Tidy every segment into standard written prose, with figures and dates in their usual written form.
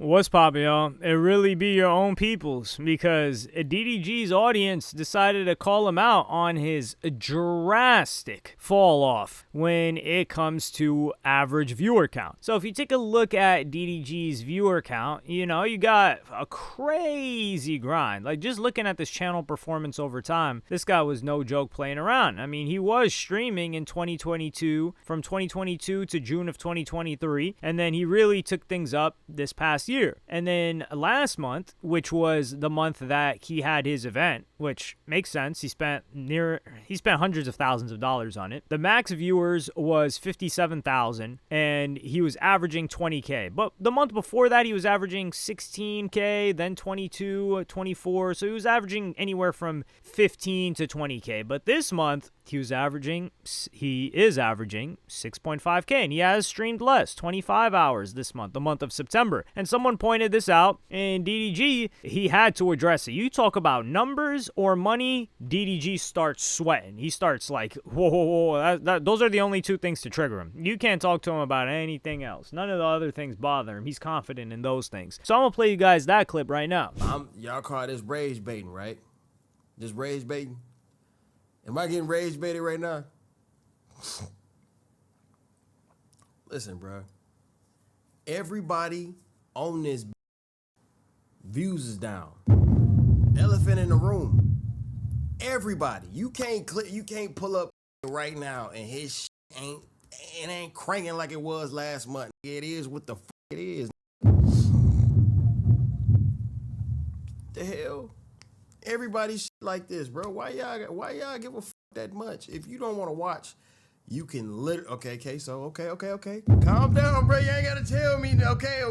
What's poppin', y'all? It really be your own peoples, because DDG's audience decided to call him out on his drastic fall off when it comes to average viewer count. So if you take a look at DDG's viewer count, you got a crazy grind. Like, just looking at this channel performance over time, this guy was no joke playing around. I mean, he was streaming in 2022, from 2022 to June of 2023, and then he really took things up this past year. And then last month, which was the month that he had his event, which makes sense, he spent hundreds of thousands of dollars on it. The max viewers was 57,000 and he was averaging 20K. But the month before that, he was averaging 16K, then 22, 24. So he was averaging anywhere from 15 to 20K. But this month, he is averaging 6.5K, and he has streamed less, 25 hours this month, the month of September. And someone pointed this out, and DDG, he had to address it. You talk about numbers or money, DDG starts sweating. He starts like, whoa, those are the only two things to trigger him. You can't talk to him about anything else. None of the other things bother him. He's confident in those things. So I'm going to play you guys that clip right now. Y'all call this rage baiting, right? Just rage baiting? Am I getting rage baited right now? Listen, bro. Everybody on this views is down. Elephant in the room. Everybody. You can't pull up right now and his ain't cranking like it was last month. It is what the it is. The hell? Everybody like this, bro. Why y'all give a that much? If you don't want to watch, you can literally. Okay. So okay. Calm down, bro. You ain't gotta tell me. Okay.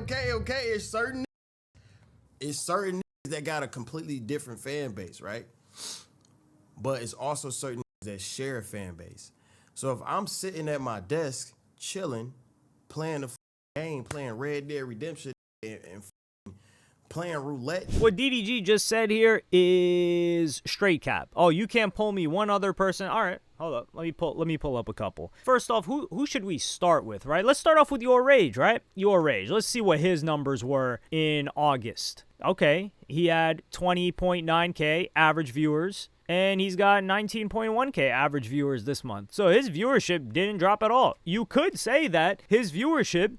It's certain that got a completely different fan base, right? But it's also certain that share a fan base. So if I'm sitting at my desk chilling, playing the game, playing Red Dead Redemption, and playing roulette. What DDG just said here is straight cap. Oh, you can't pull me one other person. All right, hold up. Let me pull up a couple. First off, who should we start with, right? Let's start off with Your Rage, right? Your Rage. Let's see what his numbers were in August. Okay, he had 20.9K average viewers, and he's got 19.1K average viewers this month. So his viewership didn't drop at all. You could say that his viewership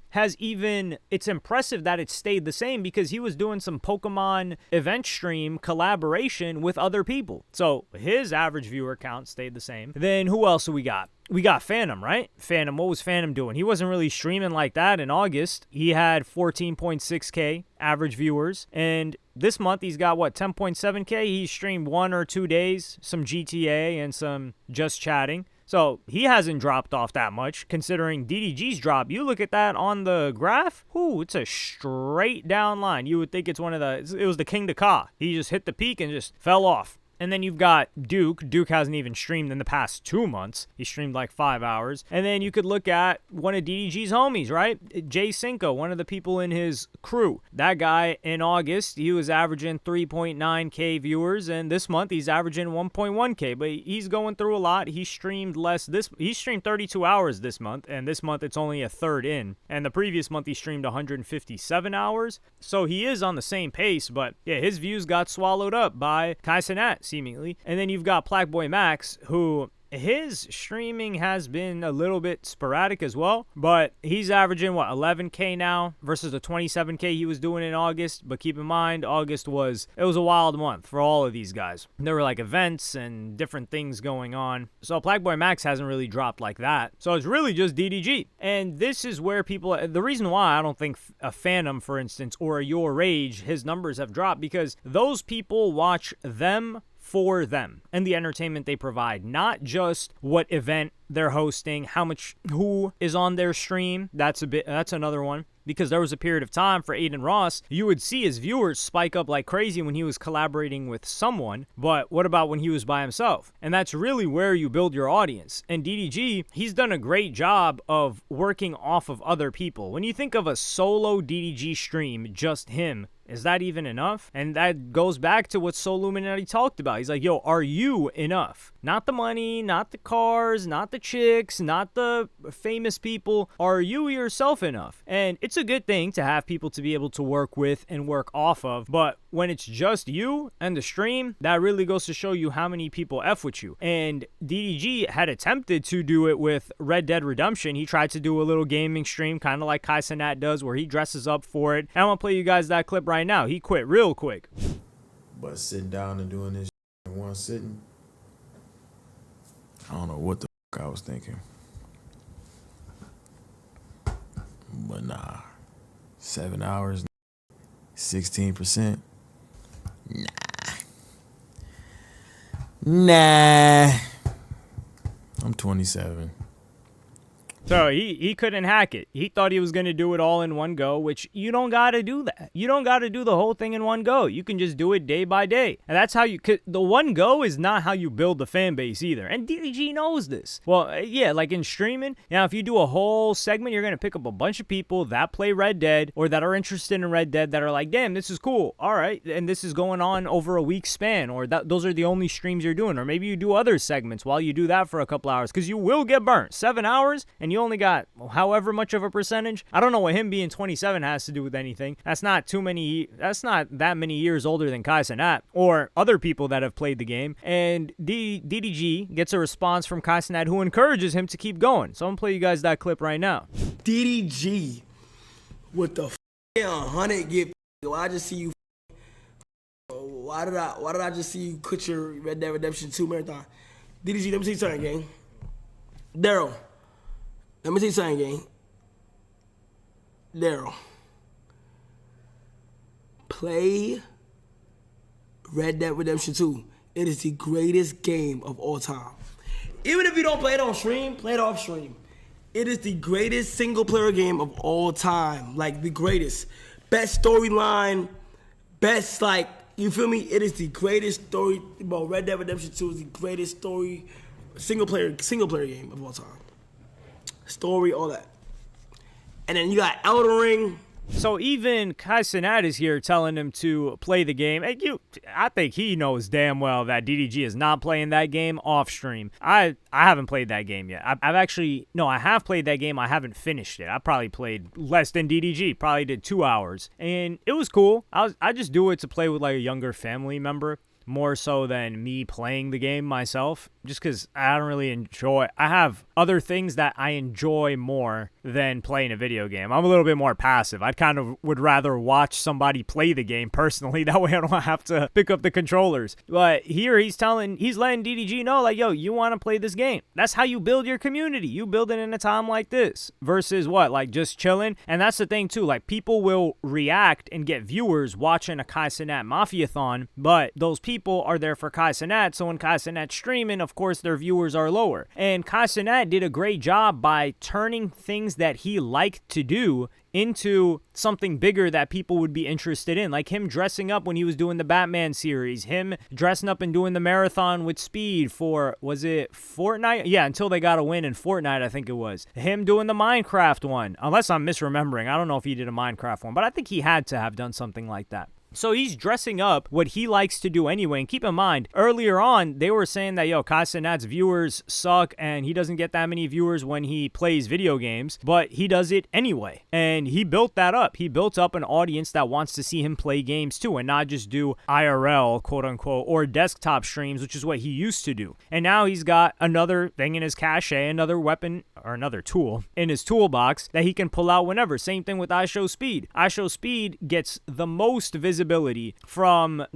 it's impressive that it stayed the same, because he was doing some Pokemon event stream collaboration with other people. So his average viewer count stayed the same. Then who else do we got? We got Phantom, right? Phantom, what was Phantom doing? He wasn't really streaming like that in August. He had 14.6K average viewers. And this month, he's got, 10.7K? He streamed 1 or 2 days, some GTA and some just chatting. So he hasn't dropped off that much, considering DDG's drop. You look at that on the graph, it's a straight down line. You would think it was the King to Ka. He just hit the peak and just fell off. And then you've got Duke. Duke hasn't even streamed in the past 2 months. He streamed like 5 hours. And then you could look at one of DDG's homies, right? Jay Cinco, one of the people in his crew. That guy in August, he was averaging 3.9K viewers. And this month, he's averaging 1.1K. But he's going through a lot. He streamed less. He streamed 32 hours this month. And this month, it's only a third in. And the previous month, he streamed 157 hours. So he is on the same pace. But yeah, his views got swallowed up by Cenat, seemingly. And then you've got Blackboy Max, who his streaming has been a little bit sporadic as well, but he's averaging 11K now versus the 27K he was doing in August. But keep in mind, August was a wild month for all of these guys. There were like events and different things going on, so Blackboy Max hasn't really dropped like that. So it's really just DDG. And this is where the reason why I don't think a Phantom, for instance, or a Your Rage, his numbers have dropped, because those people watch them for them and the entertainment they provide, not just what event they're hosting, who is on their stream. That's another one. Because there was a period of time for Aiden Ross, you would see his viewers spike up like crazy when he was collaborating with someone. But what about when he was by himself? And that's really where you build your audience. And DDG, he's done a great job of working off of other people. When you think of a solo DDG stream, just him, Is that even enough? And that goes back to what Soul Illuminati talked about. He's like, yo, are you enough? Not the money, not the cars, not the chicks, not the famous people. Are you yourself enough? And it's a good thing to have people to be able to work with and work off of. But when it's just you and the stream, that really goes to show you how many people F with you. And DDG had attempted to do it with Red Dead Redemption. He tried to do a little gaming stream, kind of like Cenat does, where he dresses up for it. And I'm going to play you guys that clip right now. He quit real quick. But sitting down and doing this in one sitting, I don't know what the fuck I was thinking. But nah, 7 hours, 16%. Nah. I'm 27. So he couldn't hack it. He thought he was going to do it all in one go, which you don't got to do that. You don't got to do the whole thing in one go. You can just do it day by day. And that's how you could. The one go is not how you build the fan base either. And DDG knows this. Well, yeah, like in streaming, now if you do a whole segment, you're going to pick up a bunch of people that play Red Dead or that are interested in Red Dead that are like, damn, this is cool. All right. And this is going on over a week span, or those are the only streams you're doing. Or maybe you do other segments while you do that for a couple hours, because you will get burnt. 7 hours and you only got however much of a percentage. I don't know what him being 27 has to do with anything. That's not that many years older than Cenat or other people that have played the game. And DDG gets a response from Cenat, who encourages him to keep going. So I'm gonna play you guys that clip right now. DDG with the 100 get. Why I just see you? Why did I just see you quit your Red Dead Redemption 2 marathon? DDG, let me see something, gang. Daryl, let me see something, gang. Daryl, play Red Dead Redemption 2. It is the greatest game of all time. Even if you don't play it on stream, play it off stream. It is the greatest single-player game of all time. Like, the greatest. Best storyline, best, like, you feel me? It is the greatest story. Bro, Red Dead Redemption 2 is the greatest story, single-player game of all time. Story, all that. And then you got Elden Ring. So even Cenat is here telling him to play the game. And I think he knows damn well that DDG is not playing that game off stream. I haven't played that game yet. I have played that game. I haven't finished it. I probably played less than DDG. Probably did 2 hours. And it was cool. I just do it to play with like a younger family member, more so than me playing the game myself, just because I don't really enjoy. I have other things that I enjoy more than playing a video game. I'm a little bit more passive. I kind of would rather watch somebody play the game personally. That way I don't have to pick up the controllers. But here he's letting DDG know, like, yo, you want to play this game. That's how you build your community. You build it in a time like this versus what? Like just chilling. And that's the thing too. Like people will react and get viewers watching a Cenat Mafiathon, but those people are there for Cenat. So when Cenat's streaming, of course, their viewers are lower. And Cenat did a great job by turning things that he liked to do into something bigger that people would be interested in, like him dressing up when he was doing the Batman series, him dressing up and doing the marathon with Speed for, was it Fortnite? Yeah, until they got a win in Fortnite, I think it was. Him doing the Minecraft one, unless I'm misremembering. I don't know if he did a Minecraft one, but I think he had to have done something like that. So he's dressing up what he likes to do anyway. And keep in mind, earlier on, they were saying that, yo, Cenat's viewers suck and he doesn't get that many viewers when he plays video games, but he does it anyway. And he built that up. He built up an audience that wants to see him play games too and not just do IRL, quote unquote, or desktop streams, which is what he used to do. And now he's got another thing in his cache, another weapon or another tool in his toolbox that he can pull out whenever. Same thing with iShowSpeed. iShowSpeed gets the most visibility from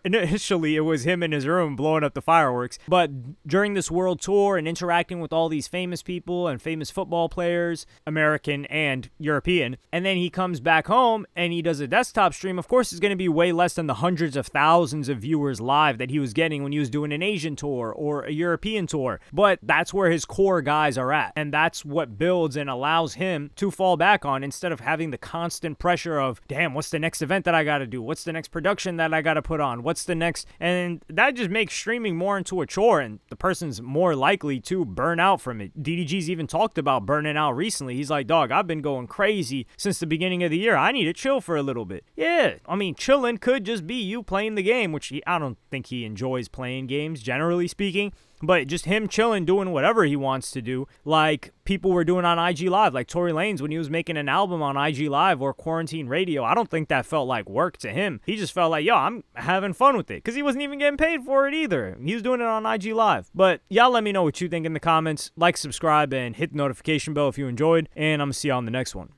initially it was him in his room blowing up the fireworks, but during this world tour and interacting with all these famous people and famous football players, American and European, and then he comes back home and he does a desktop stream, of course it's going to be way less than the hundreds of thousands of viewers live that he was getting when he was doing an Asian tour or a European tour, but that's where his core guys are at. And that's what builds and allows him to fall back on instead of having the constant pressure of, damn, what's the next event that I gotta do? What's the next production that I gotta put on? What's the next? And that just makes streaming more into a chore, and the person's more likely to burn out from it. DDG's even talked about burning out recently. He's like, dog, I've been going crazy since the beginning of the year. I need to chill for a little bit. Yeah, I mean, chilling could just be you playing the game, which I don't think he enjoys playing games, generally speaking. But just him chilling, doing whatever he wants to do, like people were doing on IG Live, like Tory Lanez when he was making an album on IG Live or Quarantine Radio. I don't think that felt like work to him. He just felt like, yo, I'm having fun with it, because he wasn't even getting paid for it either. He was doing it on IG Live. But y'all let me know what you think in the comments. Like, subscribe, and hit the notification bell if you enjoyed, and I'm gonna see y'all on the next one.